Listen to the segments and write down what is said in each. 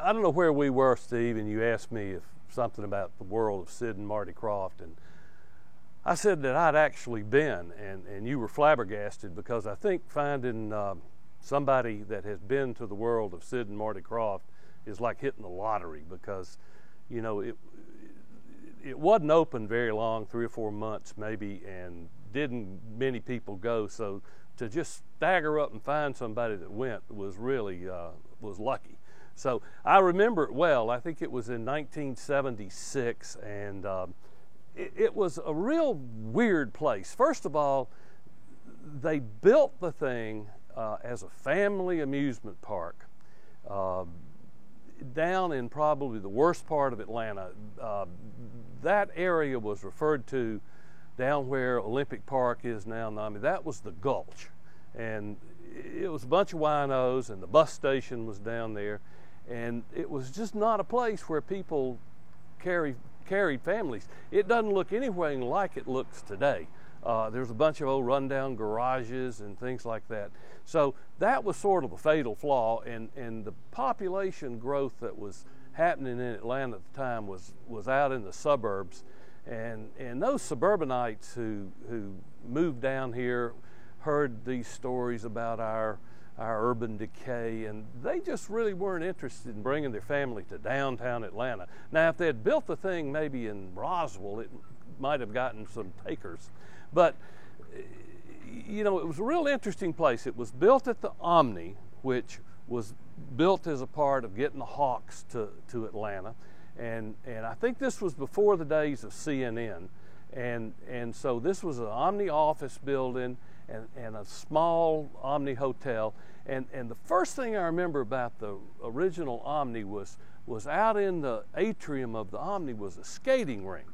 I don't know where we were, Steve, and you asked me if something about the world of Sid and Marty Krofft, and I said that I'd actually been, and you were flabbergasted, because I think finding somebody that has been to the world of Sid and Marty Krofft is like hitting the lottery, because you know it wasn't open very long, 3 or 4 months maybe, and didn't many people go. So to just stagger up and find somebody that went was really was lucky. So I remember it well. I think it was in 1976, and it was a real weird place. First of all, they built the thing as a family amusement park down in probably the worst part of Atlanta. That area was referred to down where Olympic Park is now. I mean, that was the Gulch, and it was a bunch of winos, and the bus station was down there, and it was just not a place where people carried families. It doesn't look anything like it looks today. There's a bunch of old rundown garages and things like that. So that was sort of a fatal flaw, and the population growth that was happening in Atlanta at the time was out in the suburbs, and those suburbanites who moved down here heard these stories about our urban decay, and they just really weren't interested in bringing their family to downtown Atlanta. Now, if they had built the thing maybe in Roswell, it might have gotten some takers. But, you know, it was a real interesting place. It was built at the Omni, which was built as a part of getting the Hawks to Atlanta. And I think this was before the days of CNN. And so this was an Omni office building and a small Omni hotel. And the first thing I remember about the original Omni was out in the atrium of the Omni was a skating rink.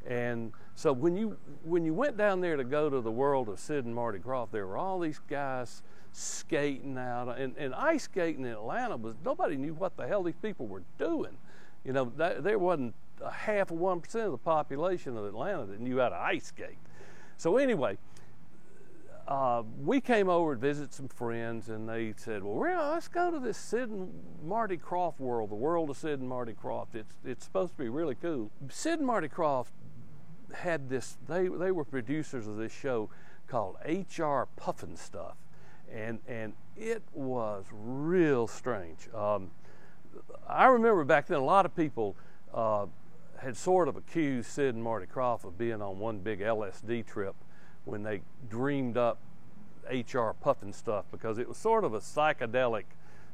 And so when you went down there to go to the world of Sid and Marty Krofft, there were all these guys skating out, and ice skating in Atlanta was, nobody knew what the hell these people were doing. You know, there wasn't a half of 1% of the population of Atlanta that knew how to ice skate. So anyway, we came over to visit some friends, and they said, well, let's go to this Sid and Marty Krofft world, the world of Sid and Marty Krofft. It's supposed to be really cool. Sid and Marty Krofft had this, they were producers of this show called HR Pufnstuf, and it was real strange. I remember back then a lot of people had sort of accused Sid and Marty Krofft of being on one big LSD trip when they dreamed up HR Pufnstuf, because it was sort of a psychedelic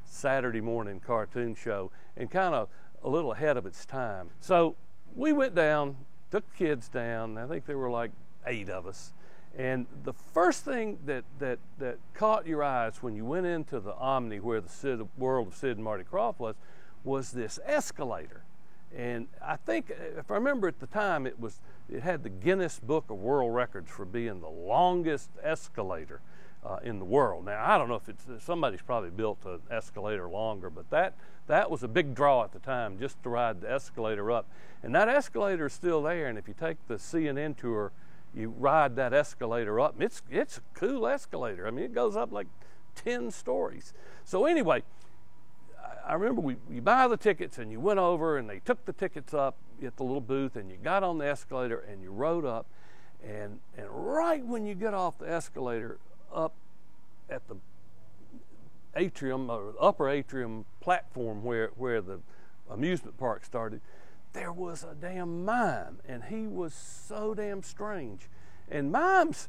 Saturday morning cartoon show and kind of a little ahead of its time. So we went down, took the kids down. I think there were like 8 of us. And the first thing that caught your eyes when you went into the Omni, where the world of Sid and Marty Krofft was this escalator. And I think, if I remember at the time, it had the Guinness Book of World Records for being the longest escalator in the world. Now, I don't know if somebody's probably built an escalator longer, but that was a big draw at the time, just to ride the escalator up. And that escalator is still there, and if you take the CNN tour, you ride that escalator up. It's a cool escalator. I mean, it goes up like 10 stories. So anyway, I remember you buy the tickets, and you went over, and they took the tickets up at the little booth, and you got on the escalator, and you rode up, and right when you get off the escalator up at the atrium, or upper atrium platform where the amusement park started, there was a damn mime, and he was so damn strange. And mimes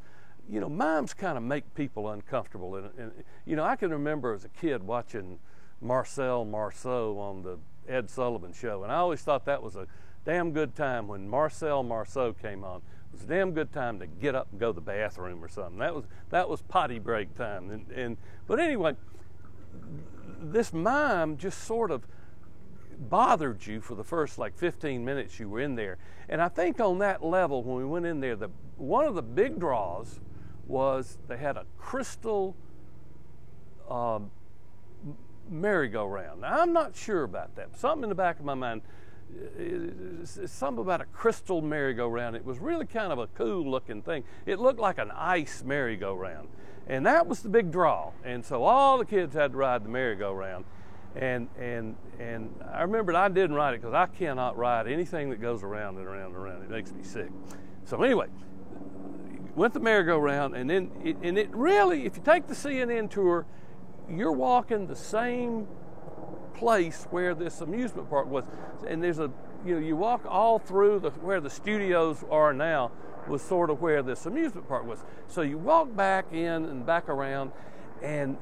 kind of make people uncomfortable. And you know, I can remember as a kid watching Marcel Marceau on the Ed Sullivan Show, and I always thought that was a damn good time when Marcel Marceau came on. It was a damn good time to get up and go to the bathroom or something. That was potty break time. But anyway, this mime just sort of bothered you for the first like 15 minutes you were in there. And I think on that level, when we went in there, one of the big draws was they had a crystal merry-go-round. Now, I'm not sure about that. Something in the back of my mind, it's something about a crystal merry-go-round. It was really kind of a cool looking thing. It looked like an ice merry-go-round. And that was the big draw. And so all the kids had to ride the merry-go-round. And I remember I didn't ride it because I cannot ride anything that goes around and around and around. It makes me sick. So anyway, went the merry-go-round, and then it really, if you take the CNN tour, you're walking the same place where this amusement park was, and there's you walk all through where the studios are now was sort of where this amusement park was. So you walk back in and back around, and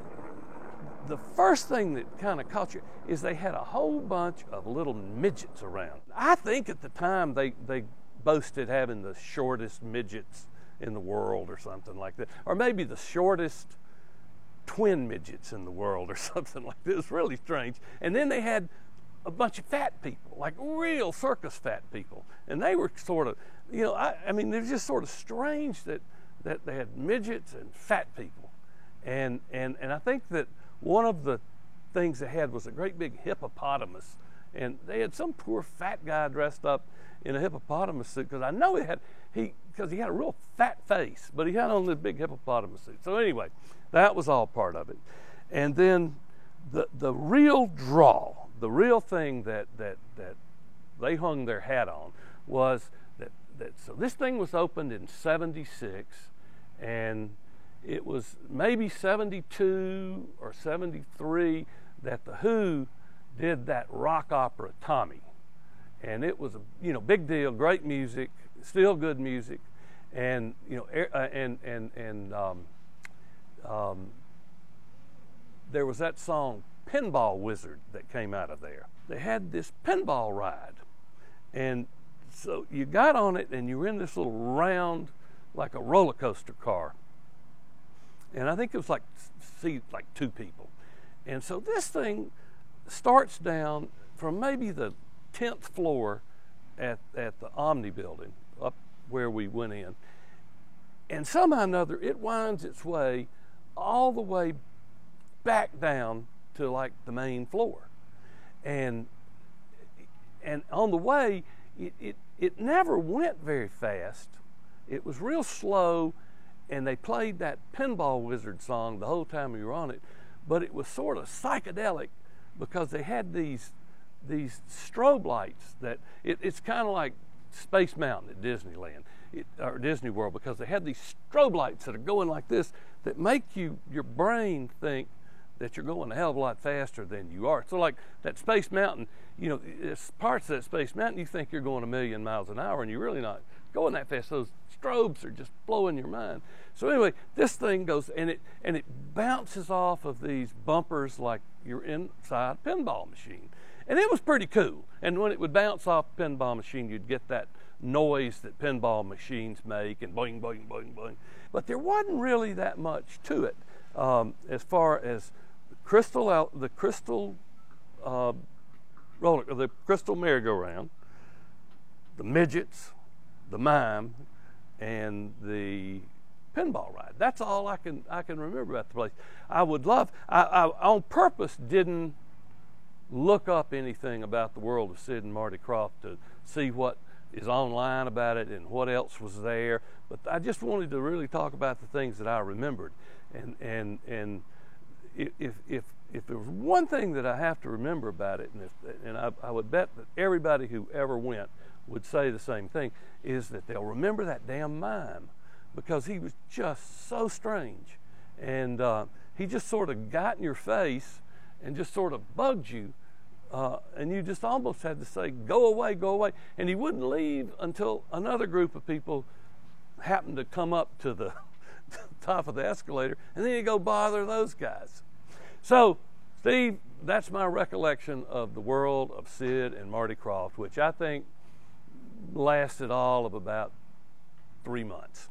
the first thing that kind of caught you is they had a whole bunch of little midgets around. I think at the time they boasted having the shortest midgets in the world or something like that, or maybe the shortest twin midgets in the world or something like that. It was really strange. And then they had a bunch of fat people, like real circus fat people, and they were sort of, I mean, they're just sort of strange that they had midgets and fat people, and I think that one of the things they had was a great big hippopotamus, and they had some poor fat guy dressed up in a hippopotamus suit, because I know because he had a real fat face, but he had on this big hippopotamus suit. So anyway, that was all part of it. And then the real draw, the real thing that they hung their hat on was that so this thing was opened in 76, and it was maybe 72 or 73 that the Who did that rock opera Tommy, and it was a big deal, great music, still good music, and there was that song Pinball Wizard that came out of there. They had this pinball ride, and so you got on it and you were in this little round, like a roller coaster car, and I think it was like two people. And so this thing starts down from maybe the 10th floor at the Omni building, up where we went in, and somehow or another it winds its way all the way back down to like the main floor, and on the way it never went very fast. It was real slow, and they played that Pinball Wizard song the whole time we were on it, but it was sort of psychedelic because they had these strobe lights that it's kind of like Space Mountain at Disneyland or Disney World, because they had these strobe lights that are going like this that make your brain think that you're going a hell of a lot faster than you are. So like that Space Mountain, it's parts of that Space Mountain you think you're going 1,000,000 miles an hour, and you're really not going that fast. Those strobes are just blowing your mind. So anyway, this thing goes, and it bounces off of these bumpers like you're inside a pinball machine. And it was pretty cool. And when it would bounce off a pinball machine, you'd get that noise that pinball machines make, and boing, boing, boing, boing. But there wasn't really that much to it as far as the crystal merry-go-round, the midgets, the mime, and the pinball ride. That's all I can remember about the place. I on purpose didn't look up anything about the world of Sid and Marty Krofft to see what is online about it and what else was there. But I just wanted to really talk about the things that I remembered. And if there was one thing that I have to remember about it, and I would bet that everybody who ever went would say the same thing, is that they'll remember that damn mime, because he was just so strange, and he just sort of got in your face and just sort of bugged you, and you just almost had to say, go away, go away, and he wouldn't leave until another group of people happened to come up to the top of the escalator, and then you go bother those guys. So, Steve, that's my recollection of the world of Sid and Marty Krofft, which I think lasted all of about 3 months.